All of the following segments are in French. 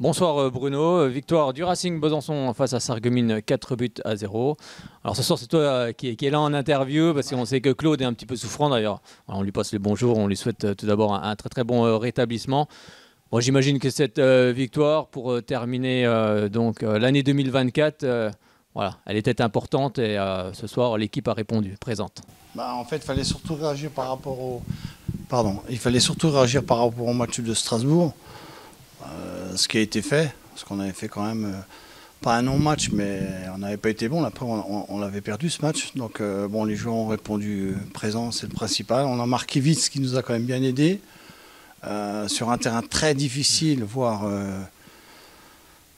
Bonsoir Bruno, victoire du Racing Besançon face à Sarreguemines, 4 buts à 0. Alors ce soir c'est toi qui est là en interview parce qu'on sait que Claude est un petit peu souffrant d'ailleurs. On lui passe le bonjour, on lui souhaite tout d'abord un très très bon rétablissement. Bon, j'imagine que cette victoire pour terminer l'année 2024, voilà, elle était importante et ce soir l'équipe a répondu, présente. En fait, il fallait surtout réagir par rapport il fallait surtout réagir par rapport au match de Strasbourg. Ce qui a été fait, parce qu'on avait fait quand même pas un non-match, mais on n'avait pas été bon. Après, on l'avait perdu ce match. Donc, bon, les joueurs ont répondu présent, c'est le principal. On a marqué vite, ce qui nous a quand même bien aidé. Sur un terrain très difficile, voire,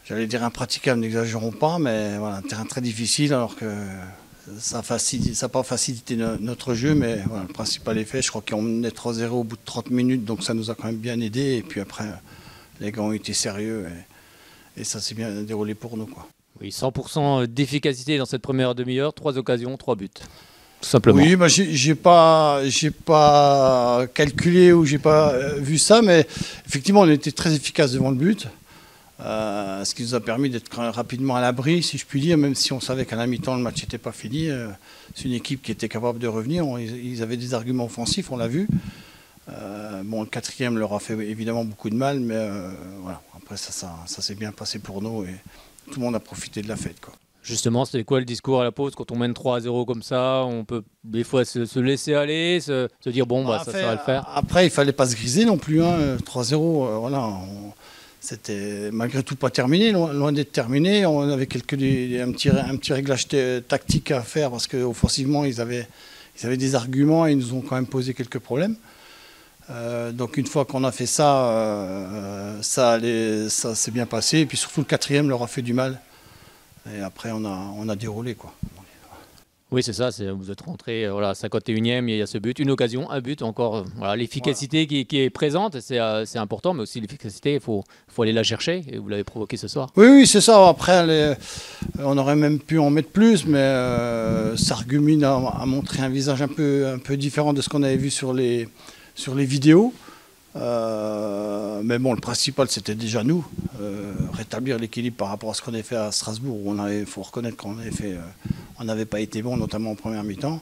j'allais dire impraticable, n'exagérons pas, mais voilà, un terrain très difficile, alors que ça n'a pas facilité notre jeu, mais voilà, le principal est fait. Je crois qu'on menait 3-0 au bout de 30 minutes, donc ça nous a quand même bien aidé. Et puis après, les gars ont été sérieux et ça s'est bien déroulé pour nous, quoi. Oui, 100% d'efficacité dans cette première demi-heure, 3 occasions, 3 buts. Tout simplement. Oui, j'ai pas calculé ou j'ai pas vu ça, mais effectivement on était très efficace devant le but. Ce qui nous a permis d'être rapidement à l'abri, si je puis dire, même si on savait qu'à la mi-temps le match n'était pas fini. C'est une équipe qui était capable de revenir. Ils avaient des arguments offensifs, on l'a vu. Bon, le quatrième leur a fait évidemment beaucoup de mal, mais voilà. Après ça s'est bien passé pour nous et tout le monde a profité de la fête, quoi. Justement, c'était quoi le discours à la pause quand on mène 3-0 comme ça? On peut des fois se laisser aller, se dire bon, ça va le faire. Après, il fallait pas se griser non plus, hein. 3-0, voilà. C'était malgré tout pas terminé, loin d'être terminé. On avait un petit réglage tactique à faire parce qu'offensivement, ils avaient des arguments et ils nous ont quand même posé quelques problèmes. Donc une fois qu'on a fait ça, ça s'est bien passé. Et puis surtout le quatrième leur a fait du mal. Et après on a déroulé, quoi. Oui, c'est ça, vous êtes rentré voilà, 51e, il y a ce but, une occasion, un but, encore voilà, l'efficacité qui est présente, c'est important, mais aussi l'efficacité, il faut aller la chercher, et vous l'avez provoqué ce soir. Oui, c'est ça. Après, on aurait même pu en mettre plus, mais Sarreguemines a montré un visage un peu différent de ce qu'on avait vu sur les vidéos. Mais bon, le principal c'était déjà nous, rétablir l'équilibre par rapport à ce qu'on avait fait à Strasbourg, où il faut reconnaître on n'avait pas été bon, notamment en première mi-temps.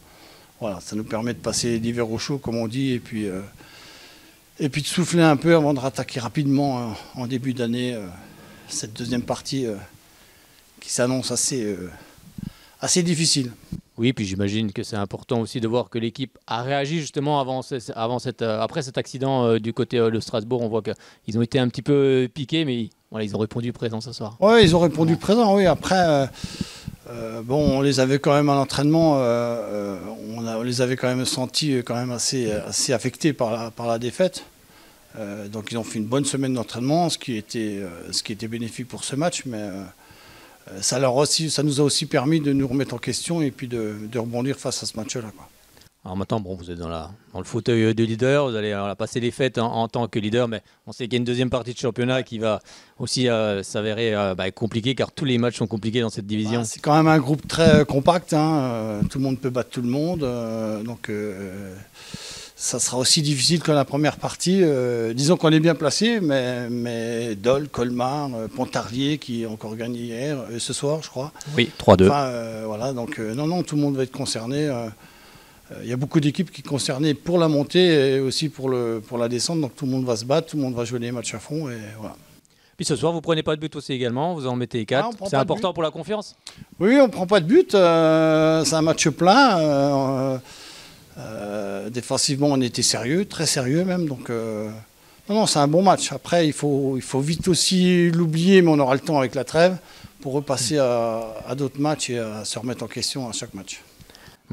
Voilà, ça nous permet de passer l'hiver au chaud, comme on dit, et puis de souffler un peu avant de rattaquer rapidement en début d'année cette deuxième partie qui s'annonce assez difficile. Oui, puis j'imagine que c'est important aussi de voir que l'équipe a réagi justement après cet accident du côté de Strasbourg. On voit qu'ils ont été un petit peu piqués, mais voilà, ils ont répondu présent ce soir. Oui, ils ont répondu présent, oui. Après, bon, on les avait quand même à l'entraînement, on les avait quand même sentis quand même assez affectés par la défaite. Donc ils ont fait une bonne semaine d'entraînement, ce qui était bénéfique pour ce match, mais ça nous a aussi permis de nous remettre en question et puis de rebondir face à ce match-là, quoi. Alors maintenant, bon, vous êtes dans le fauteuil de leader, vous allez passer les fêtes en tant que leader, mais on sait qu'il y a une deuxième partie de championnat qui va aussi s'avérer compliquée, car tous les matchs sont compliqués dans cette division. C'est quand même un groupe très compact, hein. Tout le monde peut battre tout le monde, donc ça sera aussi difficile que la première partie. Disons qu'on est bien placé, mais Dole, Colmar, Pontarlier qui a encore gagné hier, ce soir, je crois. Oui, 3-2. Enfin, voilà, donc non, tout le monde va être concerné. Il y a beaucoup d'équipes qui sont concernées pour la montée et aussi pour la descente, donc tout le monde va se battre, tout le monde va jouer les matchs à fond, et voilà. Puis ce soir, vous prenez pas de but aussi également, vous en mettez 4. C'est important pour la confiance? Oui, on ne prend pas de but, c'est un match plein. Défensivement, on était sérieux, très sérieux même. Donc, non, c'est un bon match. Après, il faut vite aussi l'oublier, mais on aura le temps avec la trêve pour repasser à d'autres matchs et à se remettre en question à chaque match.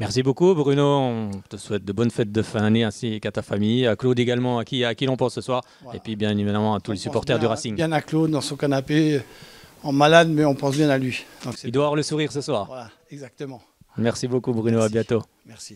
Merci beaucoup, Bruno. On te souhaite de bonnes fêtes de fin d'année ainsi qu'à ta famille, à Claude également, à qui l'on pense ce soir, voilà. Et puis bien évidemment à tous les supporters du Racing. Bien à Claude dans son canapé, en malade, mais on pense bien à lui. Donc, il doit avoir le sourire ce soir. Voilà, exactement. Merci beaucoup, Bruno. Merci. À bientôt. Merci.